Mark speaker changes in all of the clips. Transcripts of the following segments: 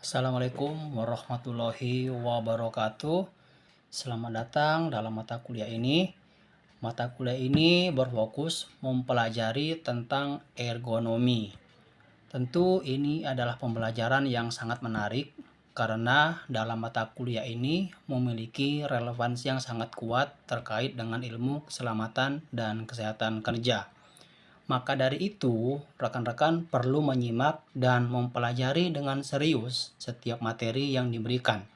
Speaker 1: Assalamualaikum warahmatullahi wabarakatuh. Selamat datang dalam mata kuliah ini. Mata kuliah ini berfokus mempelajari tentang ergonomi. Tentu ini adalah pembelajaran yang sangat menarik karena dalam mata kuliah ini memiliki relevansi yang sangat kuat terkait dengan ilmu keselamatan dan kesehatan kerja. Maka dari itu, rekan-rekan perlu menyimak dan mempelajari dengan serius setiap materi yang diberikan.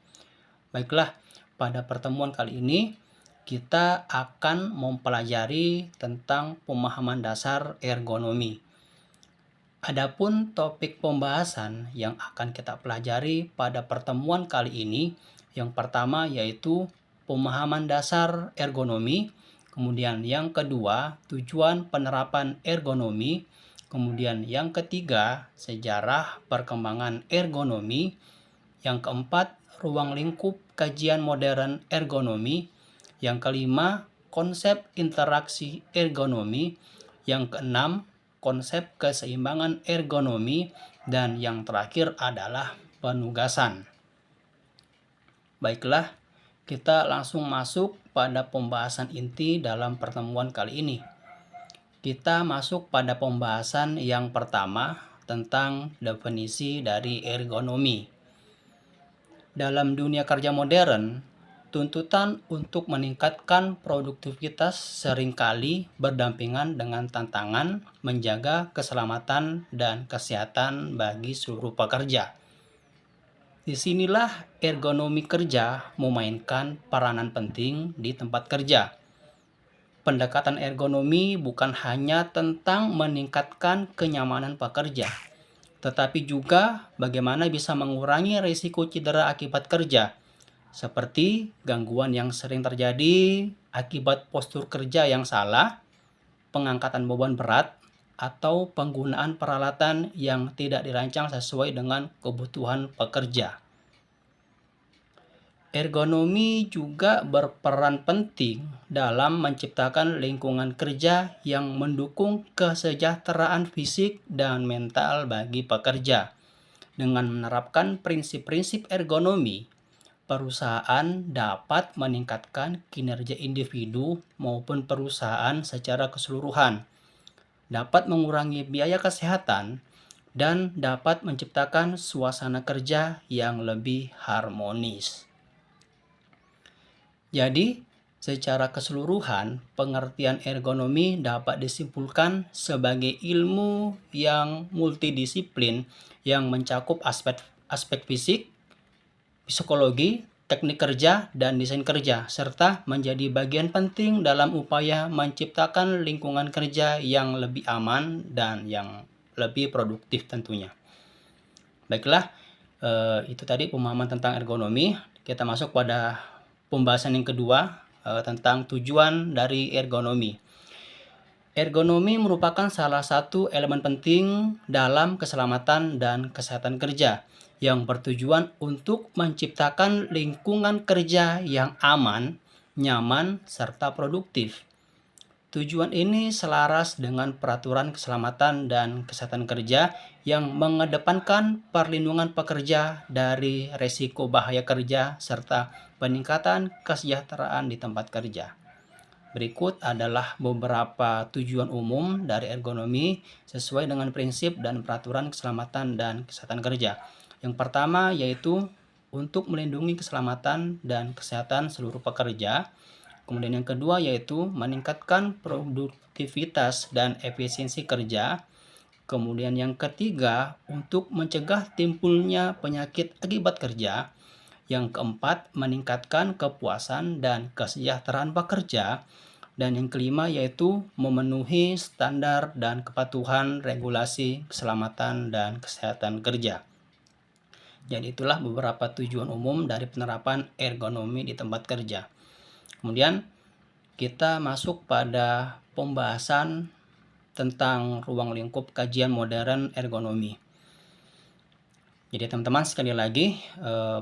Speaker 1: Baiklah, pada pertemuan kali ini kita akan mempelajari tentang pemahaman dasar ergonomi. Adapun topik pembahasan yang akan kita pelajari pada pertemuan kali ini, yang pertama yaitu pemahaman dasar ergonomi. Kemudian yang kedua, tujuan penerapan ergonomi. Kemudian yang ketiga, sejarah perkembangan ergonomi. Yang keempat, ruang lingkup kajian modern ergonomi. Yang kelima, konsep interaksi ergonomi. Yang keenam, konsep keseimbangan ergonomi. Dan yang terakhir adalah penugasan. Baiklah, kita langsung masuk pada pembahasan inti dalam pertemuan kali ini. Kita masuk pada pembahasan yang pertama tentang definisi dari ergonomi. Dalam dunia kerja modern, tuntutan untuk meningkatkan produktivitas seringkali berdampingan dengan tantangan menjaga keselamatan dan kesehatan bagi seluruh pekerja. Disinilah ergonomi kerja memainkan peranan penting di tempat kerja. Pendekatan ergonomi bukan hanya tentang meningkatkan kenyamanan pekerja, tetapi juga bagaimana bisa mengurangi risiko cedera akibat kerja, seperti gangguan yang sering terjadi akibat postur kerja yang salah, pengangkatan beban berat, atau penggunaan peralatan yang tidak dirancang sesuai dengan kebutuhan pekerja. Ergonomi juga berperan penting dalam menciptakan lingkungan kerja yang mendukung kesejahteraan fisik dan mental bagi pekerja. Dengan menerapkan prinsip-prinsip ergonomi, perusahaan dapat meningkatkan kinerja individu maupun perusahaan secara keseluruhan, dapat mengurangi biaya kesehatan, dan dapat menciptakan suasana kerja yang lebih harmonis. Jadi, secara keseluruhan, pengertian ergonomi dapat disimpulkan sebagai ilmu yang multidisiplin yang mencakup aspek fisik, psikologi, teknik kerja, dan desain kerja, serta menjadi bagian penting dalam upaya menciptakan lingkungan kerja yang lebih aman dan yang lebih produktif tentunya. Baiklah, itu tadi pemahaman tentang ergonomi. Kita masuk pada pembahasan yang kedua tentang tujuan dari ergonomi. Ergonomi merupakan salah satu elemen penting dalam keselamatan dan kesehatan kerja yang bertujuan untuk menciptakan lingkungan kerja yang aman, nyaman, serta produktif. Tujuan ini selaras dengan peraturan keselamatan dan kesehatan kerja yang mengedepankan perlindungan pekerja dari risiko bahaya kerja serta peningkatan kesejahteraan di tempat kerja. Berikut adalah beberapa tujuan umum dari ergonomi sesuai dengan prinsip dan peraturan keselamatan dan kesehatan kerja. Yang pertama yaitu untuk melindungi keselamatan dan kesehatan seluruh pekerja. Kemudian yang kedua yaitu meningkatkan produktivitas dan efisiensi kerja. Kemudian yang ketiga untuk mencegah timbulnya penyakit akibat kerja. Yang keempat meningkatkan kepuasan dan kesejahteraan pekerja. Dan yang kelima yaitu memenuhi standar dan kepatuhan regulasi keselamatan dan kesehatan kerja. Jadi itulah beberapa tujuan umum dari penerapan ergonomi di tempat kerja. Kemudian kita masuk pada pembahasan tentang ruang lingkup kajian modern ergonomi. Jadi teman-teman sekali lagi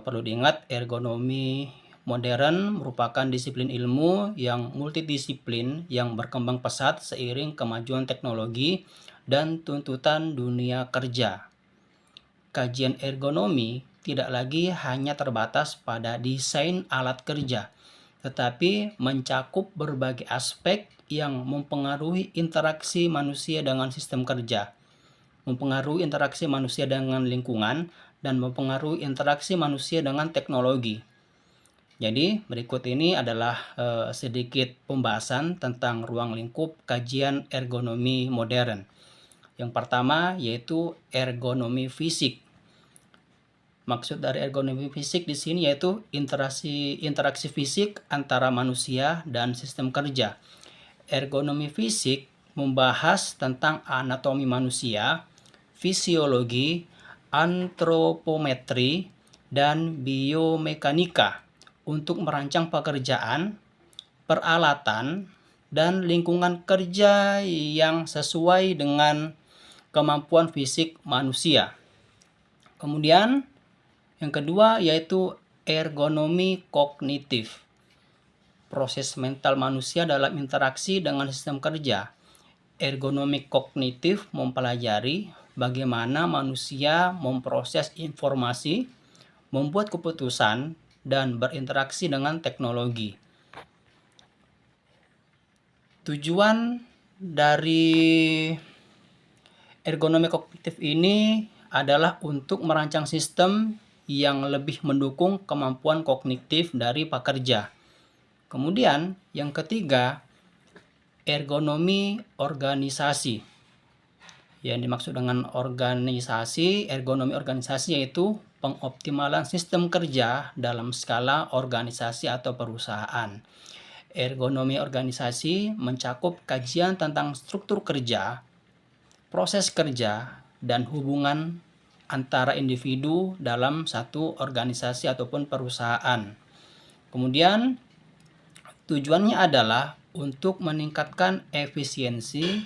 Speaker 1: perlu diingat ergonomi modern merupakan disiplin ilmu yang multidisiplin yang berkembang pesat seiring kemajuan teknologi dan tuntutan dunia kerja. Kajian ergonomi tidak lagi hanya terbatas pada desain alat kerja, tetapi mencakup berbagai aspek yang mempengaruhi interaksi manusia dengan sistem kerja, mempengaruhi interaksi manusia dengan lingkungan, dan mempengaruhi interaksi manusia dengan teknologi. Jadi berikut ini adalah sedikit pembahasan tentang ruang lingkup kajian ergonomi modern. Yang pertama yaitu ergonomi fisik. Maksud dari ergonomi fisik di sini yaitu interaksi fisik antara manusia dan sistem kerja. Ergonomi fisik membahas tentang anatomi manusia, fisiologi, antropometri, dan biomekanika untuk merancang pekerjaan, peralatan, dan lingkungan kerja yang sesuai dengan kemampuan fisik manusia. Kemudian yang kedua yaitu ergonomi kognitif. Proses mental manusia dalam interaksi dengan sistem kerja. Ergonomi kognitif mempelajari bagaimana manusia memproses informasi, membuat keputusan, dan berinteraksi dengan teknologi. Tujuan dari ergonomi kognitif ini adalah untuk merancang sistem yang lebih mendukung kemampuan kognitif dari pekerja. Kemudian yang ketiga, ergonomi organisasi. Yang dimaksud dengan ergonomi organisasi yaitu pengoptimalan sistem kerja dalam skala organisasi atau perusahaan. Ergonomi organisasi mencakup kajian tentang struktur kerja, proses kerja, dan hubungan antara individu dalam satu organisasi ataupun perusahaan. Kemudian tujuannya adalah untuk meningkatkan efisiensi,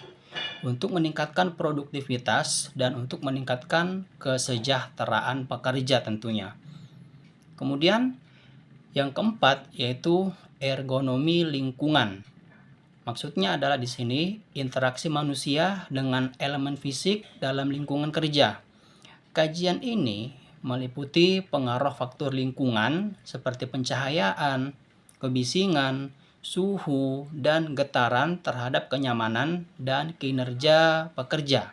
Speaker 1: untuk meningkatkan produktivitas, dan untuk meningkatkan kesejahteraan pekerja tentunya. Kemudian yang keempat yaitu ergonomi lingkungan. Maksudnya adalah di sini interaksi manusia dengan elemen fisik dalam lingkungan kerja. Kajian ini meliputi pengaruh faktor lingkungan seperti pencahayaan, kebisingan, suhu, dan getaran terhadap kenyamanan dan kinerja pekerja.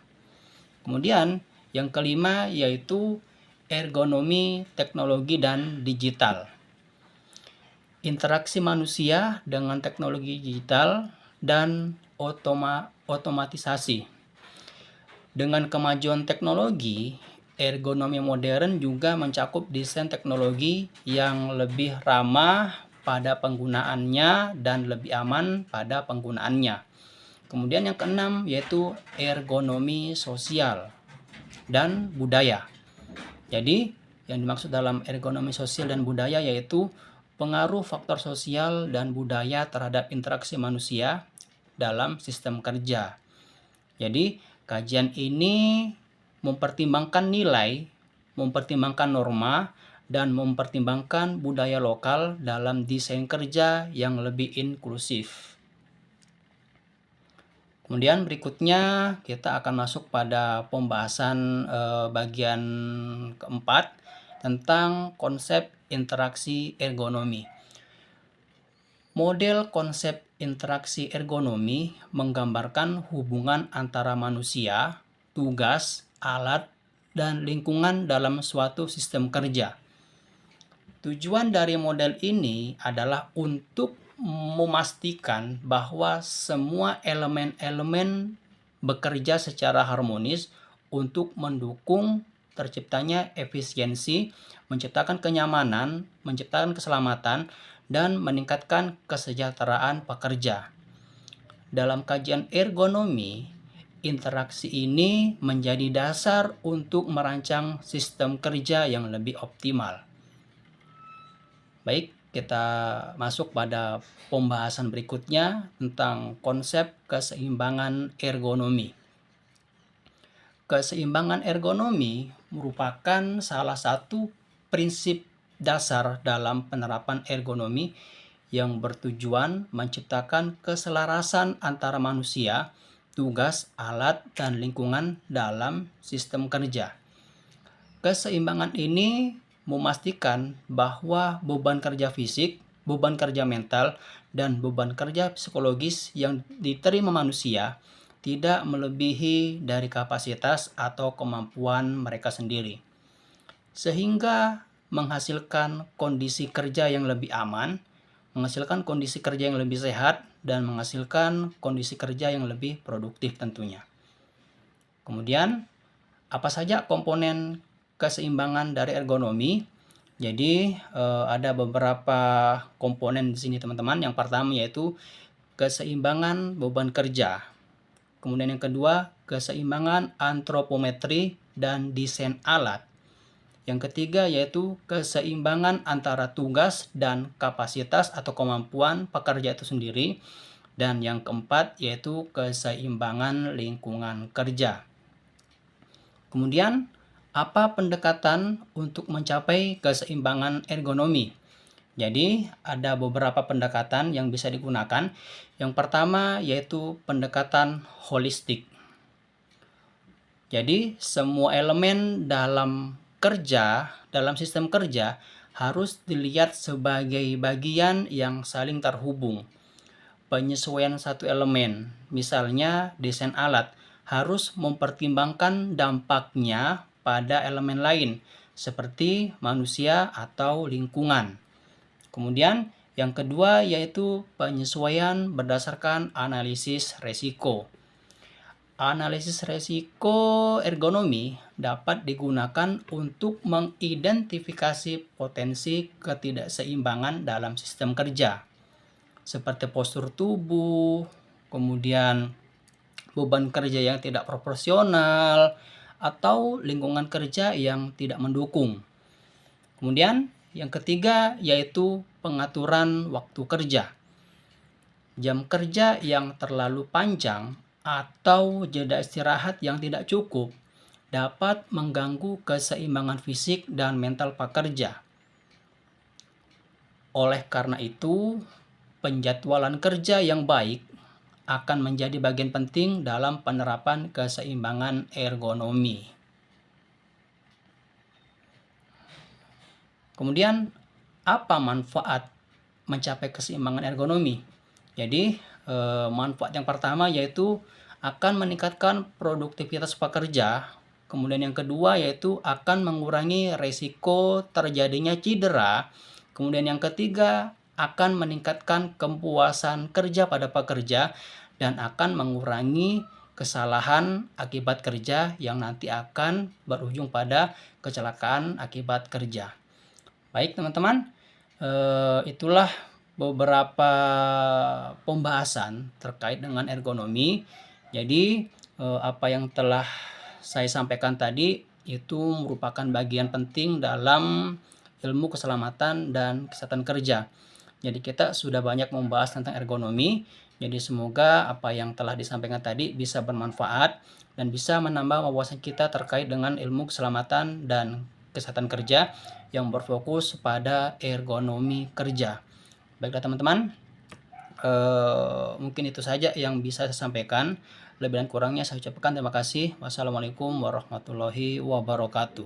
Speaker 1: Kemudian yang kelima yaitu ergonomi teknologi dan digital. Interaksi manusia dengan teknologi digital dan otomatisasi. Dengan kemajuan teknologi, ergonomi modern juga mencakup desain teknologi yang lebih ramah pada penggunaannya dan lebih aman pada penggunaannya. Kemudian yang keenam yaitu ergonomi sosial dan budaya. Jadi yang dimaksud dalam ergonomi sosial dan budaya yaitu pengaruh faktor sosial dan budaya terhadap interaksi manusia dalam sistem kerja. Jadi kajian ini mempertimbangkan nilai, mempertimbangkan norma, dan mempertimbangkan budaya lokal dalam desain kerja yang lebih inklusif. Kemudian berikutnya kita akan masuk pada pembahasan bagian keempat tentang konsep interaksi ergonomi. Model konsep interaksi ergonomi menggambarkan hubungan antara manusia, tugas, alat, dan lingkungan dalam suatu sistem kerja. Tujuan dari model ini adalah untuk memastikan bahwa semua elemen-elemen bekerja secara harmonis untuk mendukung terciptanya efisiensi, menciptakan kenyamanan, menciptakan keselamatan, dan meningkatkan kesejahteraan pekerja. Dalam kajian ergonomi, interaksi ini menjadi dasar untuk merancang sistem kerja yang lebih optimal. Baik, kita masuk pada pembahasan berikutnya tentang konsep keseimbangan ergonomi. Keseimbangan ergonomi merupakan salah satu prinsip dasar dalam penerapan ergonomi yang bertujuan menciptakan keselarasan antara manusia, tugas, alat, dan lingkungan dalam sistem kerja. Keseimbangan ini memastikan bahwa beban kerja fisik, beban kerja mental, dan beban kerja psikologis yang diterima manusia tidak melebihi dari kapasitas atau kemampuan mereka sendiri, sehingga menghasilkan kondisi kerja yang lebih aman, menghasilkan kondisi kerja yang lebih sehat, dan menghasilkan kondisi kerja yang lebih produktif tentunya. Kemudian, apa saja komponen keseimbangan dari ergonomi? Jadi, ada beberapa komponen di sini teman-teman. Yang pertama yaitu keseimbangan beban kerja. Kemudian yang kedua, keseimbangan antropometri dan desain alat. Yang ketiga yaitu keseimbangan antara tugas dan kapasitas atau kemampuan pekerja itu sendiri. Dan yang keempat yaitu keseimbangan lingkungan kerja. Kemudian, apa pendekatan untuk mencapai keseimbangan ergonomi? Jadi, ada beberapa pendekatan yang bisa digunakan. Yang pertama yaitu pendekatan holistik. Jadi, semua elemen dalam sistem kerja harus dilihat sebagai bagian yang saling terhubung. Penyesuaian satu elemen, misalnya desain alat, harus mempertimbangkan dampaknya pada elemen lain, seperti manusia atau lingkungan. Kemudian, yang kedua yaitu penyesuaian berdasarkan analisis resiko. Analisis resiko ergonomi dapat digunakan untuk mengidentifikasi potensi ketidakseimbangan dalam sistem kerja, seperti postur tubuh, kemudian beban kerja yang tidak proporsional, atau lingkungan kerja yang tidak mendukung. Kemudian yang ketiga yaitu pengaturan waktu kerja. Jam kerja yang terlalu panjang atau jeda istirahat yang tidak cukup dapat mengganggu keseimbangan fisik dan mental pekerja. Oleh karena itu, penjadwalan kerja yang baik akan menjadi bagian penting dalam penerapan keseimbangan ergonomi. Kemudian, apa manfaat mencapai keseimbangan ergonomi? Jadi, manfaat yang pertama yaitu akan meningkatkan produktivitas pekerja. Kemudian yang kedua yaitu akan mengurangi risiko terjadinya cedera. Kemudian yang ketiga akan meningkatkan kepuasan kerja pada pekerja dan akan mengurangi kesalahan akibat kerja yang nanti akan berujung pada kecelakaan akibat kerja. Baik teman-teman, itulah beberapa pembahasan terkait dengan ergonomi. Jadi apa yang telah saya sampaikan tadi itu merupakan bagian penting dalam ilmu keselamatan dan kesehatan kerja. Jadi kita sudah banyak membahas tentang ergonomi. Jadi semoga apa yang telah disampaikan tadi bisa bermanfaat dan bisa menambah wawasan kita terkait dengan ilmu keselamatan dan kesehatan kerja yang berfokus pada ergonomi kerja. Baiklah teman-teman, mungkin itu saja yang bisa saya sampaikan. Lebih dan kurangnya saya ucapkan terima kasih. Wassalamualaikum warahmatullahi wabarakatuh.